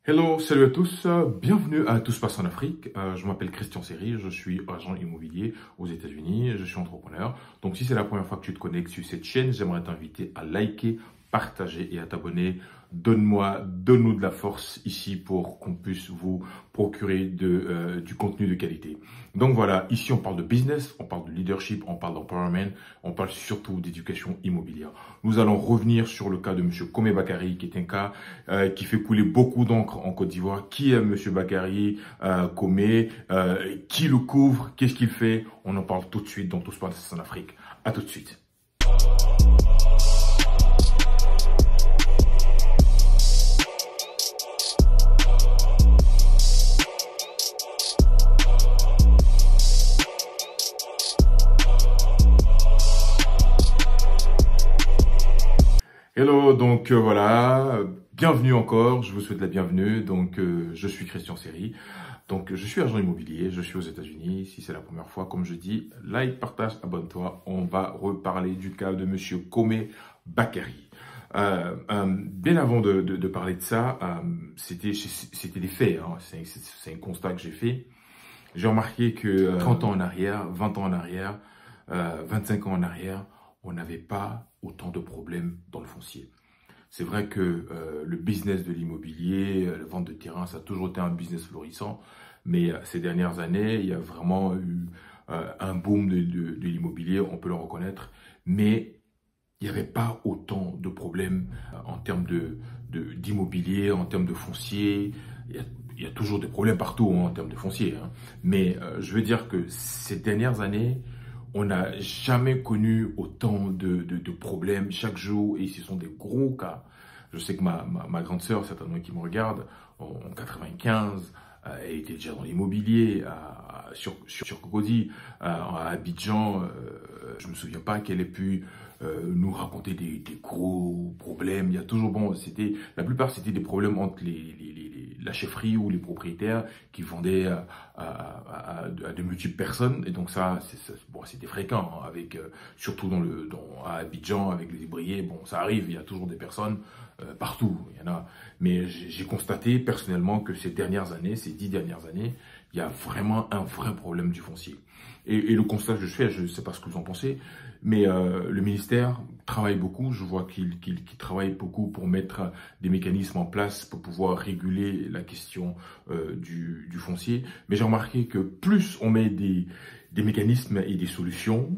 Hello, salut à tous, bienvenue à Tout se passe en Afrique. Je m'appelle Christian Séry, je suis agent immobilier aux États-Unis, je suis entrepreneur. Donc si c'est la première fois que tu te connectes sur cette chaîne, j'aimerais t'inviter à liker, partager et à t'abonner. Donne-nous de la force ici pour qu'on puisse vous procurer du contenu de qualité. Donc voilà, ici on parle de business, on parle de leadership, on parle d'empowerment, on parle surtout d'éducation immobilière. Nous allons revenir sur le cas de M. Komé Bakary, qui est un cas qui fait couler beaucoup d'encre en Côte d'Ivoire. Qui est M. Bakary Komé, qui le couvre, qu'est-ce qu'il fait? On en parle tout de suite dans Tout se passe en Afrique. À tout de suite. Hello, donc voilà, bienvenue encore, je vous souhaite la bienvenue. Donc je suis Christian Séry, donc je suis agent immobilier, je suis aux États-Unis. Si c'est la première fois, comme je dis, like, partage, abonne-toi. On va reparler du cas de Monsieur Komé Bakary. Bien avant de parler de ça, c'était des faits, hein. C'est un constat que j'ai fait. J'ai remarqué que 30 ans en arrière, 20 ans en arrière, 25 ans en arrière, on n'avait pas autant de problèmes dans le foncier. C'est vrai que le business de l'immobilier, la vente de terrain, ça a toujours été un business florissant, mais ces dernières années, il y a vraiment eu un boom de l'immobilier, on peut le reconnaître, mais il n'y avait pas autant de problèmes en termes d'immobilier, en termes de foncier. Il y a toujours des problèmes partout, hein, en termes de foncier, hein. Mais je veux dire que ces dernières années, on n'a jamais connu autant de problèmes chaque jour, et ce sont des gros cas. Je sais que ma grande sœur, certainement qui me regarde, en 95, elle était déjà dans l'immobilier, sur Cocody, à Abidjan. Je me souviens pas qu'elle ait pu nous raconter des gros problèmes. Il y a toujours, bon, la plupart c'était des problèmes entre la chefferie ou les propriétaires qui vendaient à de multiples personnes. Et donc bon, c'était fréquent, hein, surtout à Abidjan, avec les Ibriers. Bon, ça arrive, il y a toujours des personnes partout, il y en a. Mais j'ai constaté personnellement que ces 10 dernières années, il y a vraiment un vrai problème du foncier. Et le constat que je fais, je ne sais pas ce que vous en pensez, mais le ministère travaille beaucoup. Je vois qu'il travaille beaucoup pour mettre des mécanismes en place pour pouvoir réguler la question du foncier. Mais j'ai remarqué que plus on met des mécanismes et des solutions,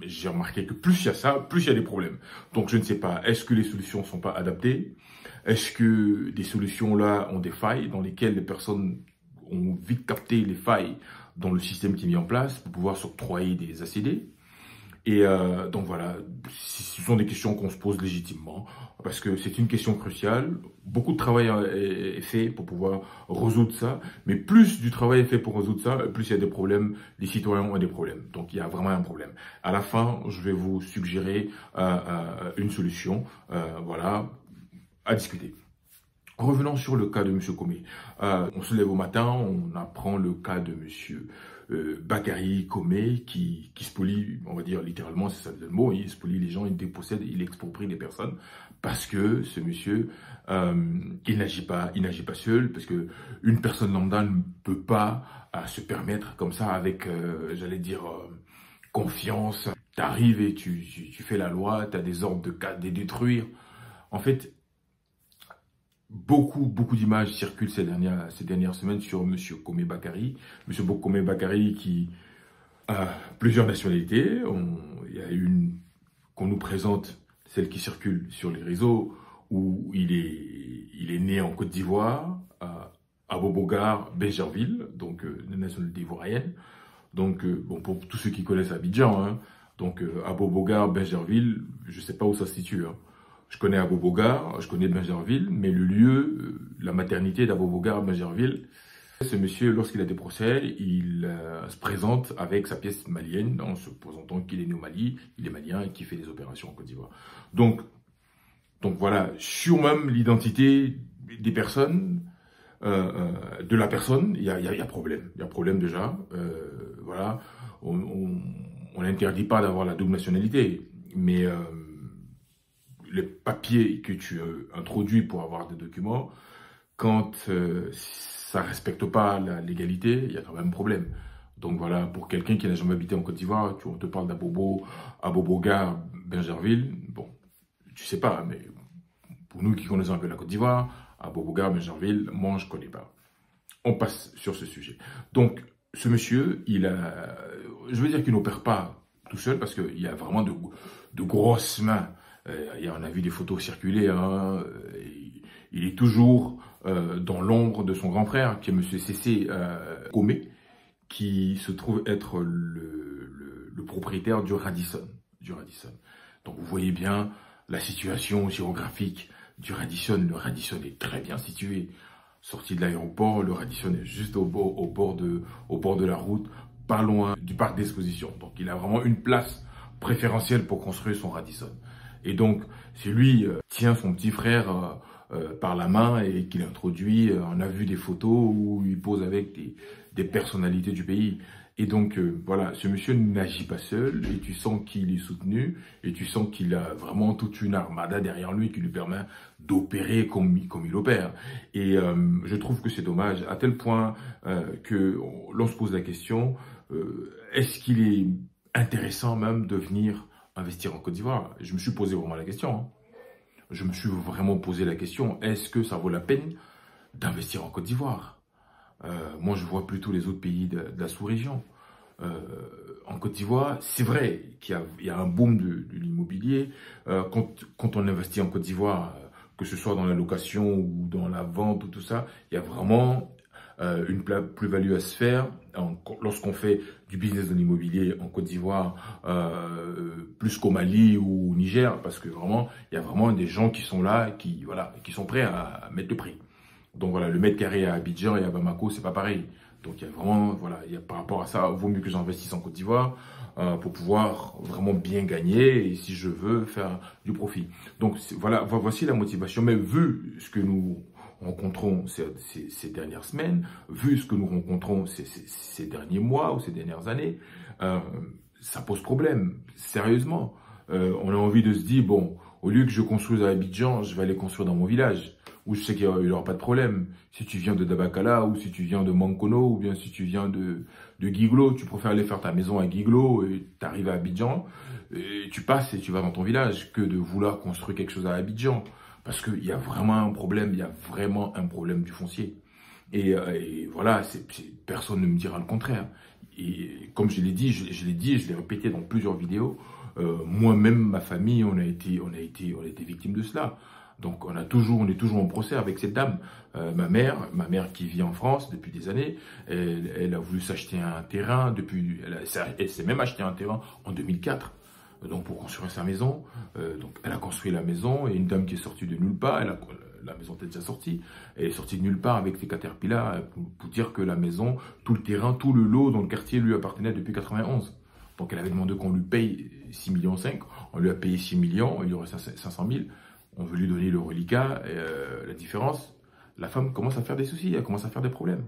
j'ai remarqué que plus il y a ça, plus il y a des problèmes. Donc je ne sais pas, est-ce que les solutions ne sont pas adaptées? Est-ce que des solutions là ont des failles dans lesquelles les personnes ont vite capté les failles dans le système qui est mis en place pour pouvoir s'octroyer des ACD? Et donc voilà, ce sont des questions qu'on se pose légitimement, parce que c'est une question cruciale. Beaucoup de travail est fait pour pouvoir résoudre ça, mais plus du travail est fait pour résoudre ça, plus il y a des problèmes, les citoyens ont des problèmes. Donc il y a vraiment un problème. À la fin, je vais vous suggérer une solution, voilà, à discuter. Revenons sur le cas de M. Komé. On se lève au matin, on apprend le cas de M. Bakary Komé qui spolie, on va dire littéralement, c'est ça le mot, il spolie les gens, il dépossède, il exproprie les personnes, parce que ce monsieur, il n'agit pas seul, parce que une personne lambda ne peut pas se permettre comme ça avec, j'allais dire, confiance. Tu arrives et tu fais la loi, tu as des ordres de détruire. En fait, beaucoup d'images circulent ces dernières semaines sur M. Komé Bakary. M. Komé Bakary qui a plusieurs nationalités. Il y a une qu'on nous présente, celle qui circule sur les réseaux, où il est né en Côte d'Ivoire, à Bobogar, Bégerville, donc de nationalité ivoirienne. Donc, bon, pour tous ceux qui connaissent Abidjan, hein, donc à Bobogar, Bégerville, je ne sais pas où ça se situe, hein. Je connais Abobogar, je connais Bingerville, mais le lieu, la maternité d'Abobogar, Bingerville, ce monsieur, lorsqu'il a des procès, il se présente avec sa pièce malienne, en se présentant qu'il est né au Mali, il est malien et qu'il fait des opérations en Côte d'Ivoire. Donc voilà, sur même l'identité des personnes, de la personne, il y a problème. Il y a problème déjà. Voilà, on n'interdit pas d'avoir la double nationalité, mais les papiers que tu introduis pour avoir des documents, quand ça ne respecte pas la légalité, il y a quand même un problème. Donc voilà, pour quelqu'un qui n'a jamais habité en Côte d'Ivoire, on te parle d'Aboboga, Bingerville, bon, tu sais pas, mais pour nous qui connaissons un peu la Côte d'Ivoire, Aboboga, Bingerville, moi je ne connais pas. On passe sur ce sujet. Donc, ce monsieur, je veux dire qu'il n'opère pas tout seul parce qu'il y a vraiment de grosses mains. On a vu des photos circuler. Hein, il est toujours dans l'ombre de son grand frère, qui est M. Cessé Komé, qui se trouve être le propriétaire du Radisson. Donc, vous voyez bien la situation géographique du Radisson. Le Radisson est très bien situé. Sorti de l'aéroport, le Radisson est juste au bord de la route, pas loin du parc d'exposition. Donc il a vraiment une place préférentielle pour construire son Radisson. Et donc c'est lui tient son petit frère par la main et qui l'introduit. On a vu des photos où il pose avec des personnalités du pays. Et donc voilà, ce monsieur n'agit pas seul et tu sens qu'il est soutenu et tu sens qu'il a vraiment toute une armada derrière lui qui lui permet d'opérer comme il opère. Et je trouve que c'est dommage à tel point que l'on se pose la question, est-ce qu'il est intéressant même de venir investir en Côte d'Ivoire? Je me suis posé vraiment la question. Hein. Je me suis vraiment posé la question, est-ce que ça vaut la peine d'investir en Côte d'Ivoire? Moi, je vois plutôt les autres pays de la sous-région. En Côte d'Ivoire, c'est vrai qu'il y a un boom de l'immobilier. Quand on investit en Côte d'Ivoire, que ce soit dans la location ou dans la vente ou tout ça, il y a vraiment une plus-value à se faire lorsqu'on fait du business de l'immobilier en Côte d'Ivoire, plus qu'au Mali ou au Niger, parce que vraiment, il y a vraiment des gens qui sont là, qui sont prêts à mettre le prix. Donc voilà, le mètre carré à Abidjan et à Bamako, c'est pas pareil. Donc il y a vraiment, voilà, par rapport à ça, il vaut mieux que j'investisse en Côte d'Ivoire pour pouvoir vraiment bien gagner et si je veux faire du profit. Donc voilà, voici la motivation. Mais vu ce que nous rencontrons ces dernières semaines, vu ce que nous rencontrons ces derniers mois ou ces dernières années, ça pose problème, sérieusement. On a envie de se dire, bon, au lieu que je construise à Abidjan, je vais aller construire dans mon village, où je sais qu'il n'y aura pas de problème. Si tu viens de Dabakala, ou si tu viens de Mankono, ou bien si tu viens de Guiglo, tu préfères aller faire ta maison à Guiglo, et tu arrives à Abidjan, et tu passes et tu vas dans ton village, que de vouloir construire quelque chose à Abidjan. Parce qu'il y a vraiment un problème, du foncier. Et voilà, personne ne me dira le contraire. Et comme je l'ai dit, je l'ai répété dans plusieurs vidéos, moi-même, ma famille, on a été victime de cela. Donc on est toujours en procès avec cette dame. Ma mère qui vit en France depuis des années, elle a voulu s'acheter un terrain elle s'est même acheté un terrain en 2004. Donc pour construire sa maison, donc elle a construit la maison et une dame qui est sortie de nulle part, la maison était déjà sortie, elle est sortie de nulle part avec ses caterpillars pour dire que la maison, tout le terrain, tout le lot dans le quartier lui appartenait depuis 91. Donc elle avait demandé qu'on lui paye 6,5 millions, on lui a payé 6 millions, il y aurait 500 000, on veut lui donner le reliquat, la différence, la femme commence à faire des soucis, elle commence à faire des problèmes,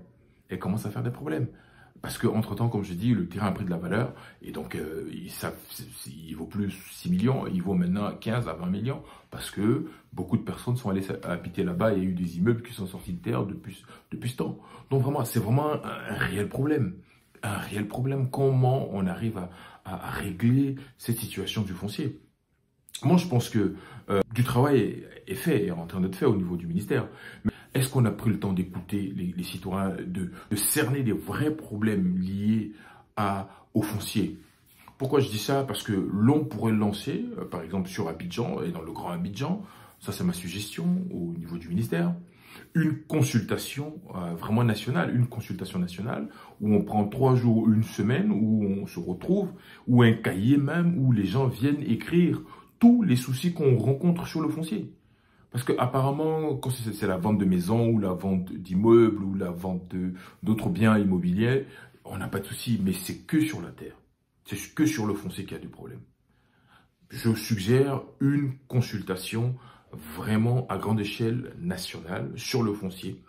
Parce qu'entre-temps, comme je dis, le terrain a pris de la valeur et donc il vaut plus 6 millions, il vaut maintenant 15 à 20 millions parce que beaucoup de personnes sont allées habiter là-bas et il y a eu des immeubles qui sont sortis de terre depuis ce temps. Donc vraiment, c'est vraiment un réel problème. Un réel problème. Comment on arrive à régler cette situation du foncier? Moi, je pense que du travail est fait, est en train d'être fait au niveau du ministère. Mais est-ce qu'on a pris le temps d'écouter les citoyens, de cerner des vrais problèmes liés au foncier? Pourquoi je dis ça? Parce que l'on pourrait lancer, par exemple sur Abidjan et dans le Grand Abidjan, ça c'est ma suggestion au niveau du ministère, une consultation vraiment nationale, où on prend 3 jours, une semaine, où on se retrouve, ou un cahier même, où les gens viennent écrire tous les soucis qu'on rencontre sur le foncier. Parce qu'apparemment, quand c'est la vente de maisons, ou la vente d'immeubles, ou la vente d'autres biens immobiliers, on n'a pas de soucis, mais c'est que sur la terre. C'est que sur le foncier qu'il y a du problème. Je suggère une consultation vraiment à grande échelle nationale sur le foncier,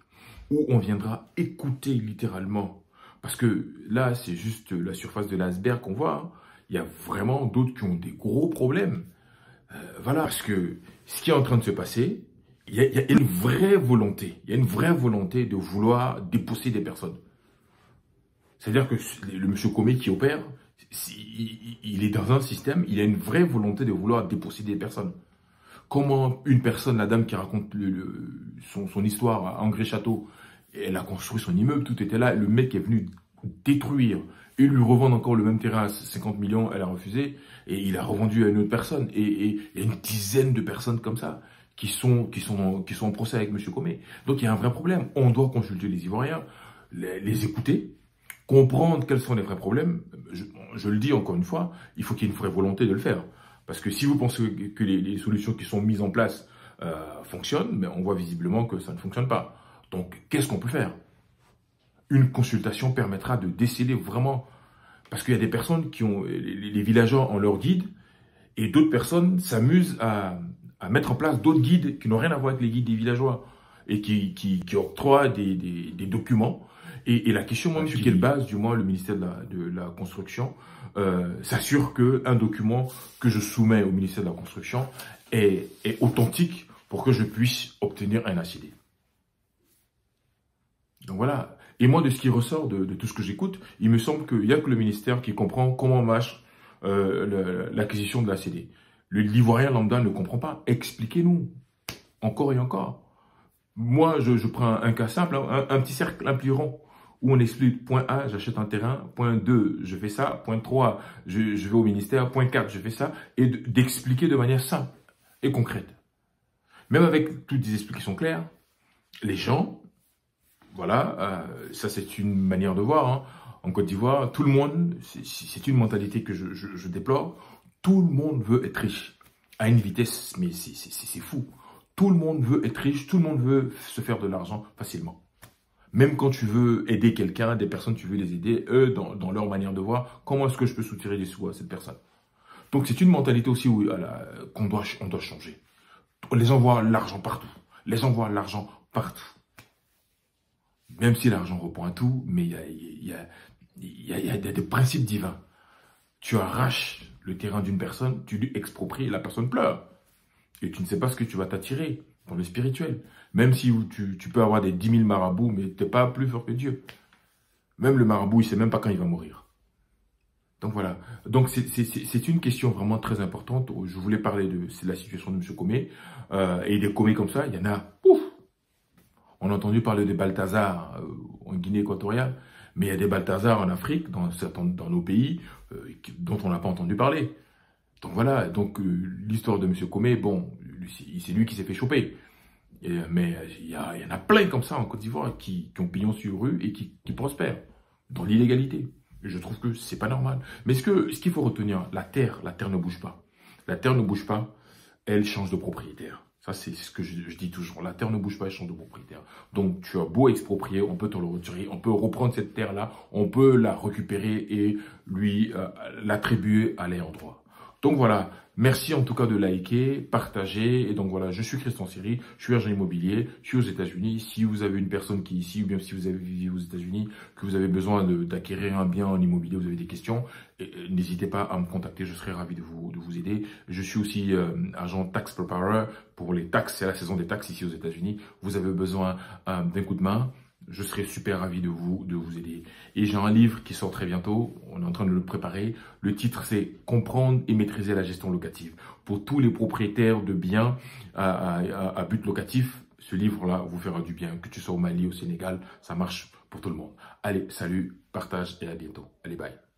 où on viendra écouter littéralement. Parce que là, c'est juste la surface de l'iceberg qu'on voit. Hein. Il y a vraiment d'autres qui ont des gros problèmes. Voilà, parce que ce qui est en train de se passer, il y a une vraie volonté. Il y a une vraie volonté de vouloir dépousser des personnes. C'est-à-dire que le monsieur Comé qui opère, il est dans un système, il a une vraie volonté de vouloir dépousser des personnes. Comment une personne, la dame qui raconte son histoire à Angers-Château, elle a construit son immeuble, tout était là, le mec est venu détruire et lui revendre encore le même terrain à 50 millions, elle a refusé, et il a revendu à une autre personne. Et il y a une dizaine de personnes comme ça qui sont en procès avec M. Comé. Donc il y a un vrai problème. On doit consulter les Ivoiriens, les écouter, comprendre quels sont les vrais problèmes. Je le dis encore une fois, il faut qu'il y ait une vraie volonté de le faire. Parce que si vous pensez que les solutions qui sont mises en place fonctionnent, mais on voit visiblement que ça ne fonctionne pas. Donc qu'est-ce qu'on peut faire? Une consultation permettra de déceler vraiment, parce qu'il y a des personnes qui ont, les villageois ont leur guide, et d'autres personnes s'amusent à mettre en place d'autres guides qui n'ont rien à voir avec les guides des villageois, et qui octroient des documents. Et la question, moi, sur quelle base, du moins, le ministère de la Construction s'assure qu'un document que je soumets au ministère de la Construction est authentique pour que je puisse obtenir un ACD. Donc voilà. Et moi, de ce qui ressort de tout ce que j'écoute, il me semble qu'il n'y a que le ministère qui comprend comment marche l'acquisition de l'ACD. L'Ivoirien lambda ne comprend pas. Expliquez-nous. Encore et encore. Moi, je prends un cas simple, un petit cercle, un plus rond, où on explique point A, j'achète un terrain, point 2, je fais ça, point 3, je vais au ministère, point 4, je fais ça, et d'expliquer de manière simple et concrète. Même avec toutes des explications claires, les gens... Voilà, ça c'est une manière de voir. Hein. En Côte d'Ivoire, tout le monde, c'est une mentalité que je déplore, tout le monde veut être riche, à une vitesse, mais c'est fou. Tout le monde veut être riche, tout le monde veut se faire de l'argent facilement. Même quand tu veux aider quelqu'un, des personnes, tu veux les aider, eux, dans leur manière de voir, comment est-ce que je peux soutirer des sous à cette personne? Donc c'est une mentalité aussi qu'on doit changer. Les gens voient l'argent partout, les gens voient l'argent partout. Même si l'argent répond à tout, mais il y a des principes divins. Tu arraches le terrain d'une personne, tu lui expropries, la personne pleure. Et tu ne sais pas ce que tu vas t'attirer dans le spirituel. Même si tu peux avoir des 10 000 marabouts, mais tu n'es pas plus fort que Dieu. Même le marabout, il ne sait même pas quand il va mourir. Donc voilà. Donc c'est une question vraiment très importante. Je voulais parler de la situation de M. Comé. Et des Comé comme ça, il y en a... Ouf. On a entendu parler de Balthazar en Guinée équatoriale, mais il y a des Balthazar en Afrique, dans nos pays, dont on n'a pas entendu parler. Donc voilà, donc l'histoire de M. Comé, bon, c'est lui qui s'est fait choper. Mais il y en a plein comme ça en Côte d'Ivoire qui ont pignon sur rue et qui prospèrent dans l'illégalité. Et je trouve que c'est pas normal. Mais ce qu'il faut retenir, la terre ne bouge pas. La terre ne bouge pas, elle change de propriétaire. Ça, c'est ce que je dis toujours. La terre ne bouge pas, elle change de propriétaire. Donc, tu as beau exproprier, on peut te le retirer, on peut reprendre cette terre-là, on peut la récupérer et lui l'attribuer à l'ayant droit. Donc voilà, merci en tout cas de liker, partager. Et donc voilà, je suis Christian Seri, je suis agent immobilier, je suis aux États-Unis. Si vous avez une personne qui est ici, ou bien si vous avez vécu aux États-Unis, que vous avez besoin d'acquérir un bien en immobilier, vous avez des questions, n'hésitez pas à me contacter, je serai ravi de vous aider. Je suis aussi agent tax preparer pour les taxes, c'est la saison des taxes ici aux États-Unis. Vous avez besoin d'un coup de main, je serai super ravi de vous aider. Et j'ai un livre qui sort très bientôt, on est en train de le préparer. Le titre c'est « Comprendre et maîtriser la gestion locative ». Pour tous les propriétaires de biens à but locatif, ce livre-là vous fera du bien. Que tu sois au Mali, au Sénégal, ça marche pour tout le monde. Allez, salut, partage et à bientôt. Allez, bye.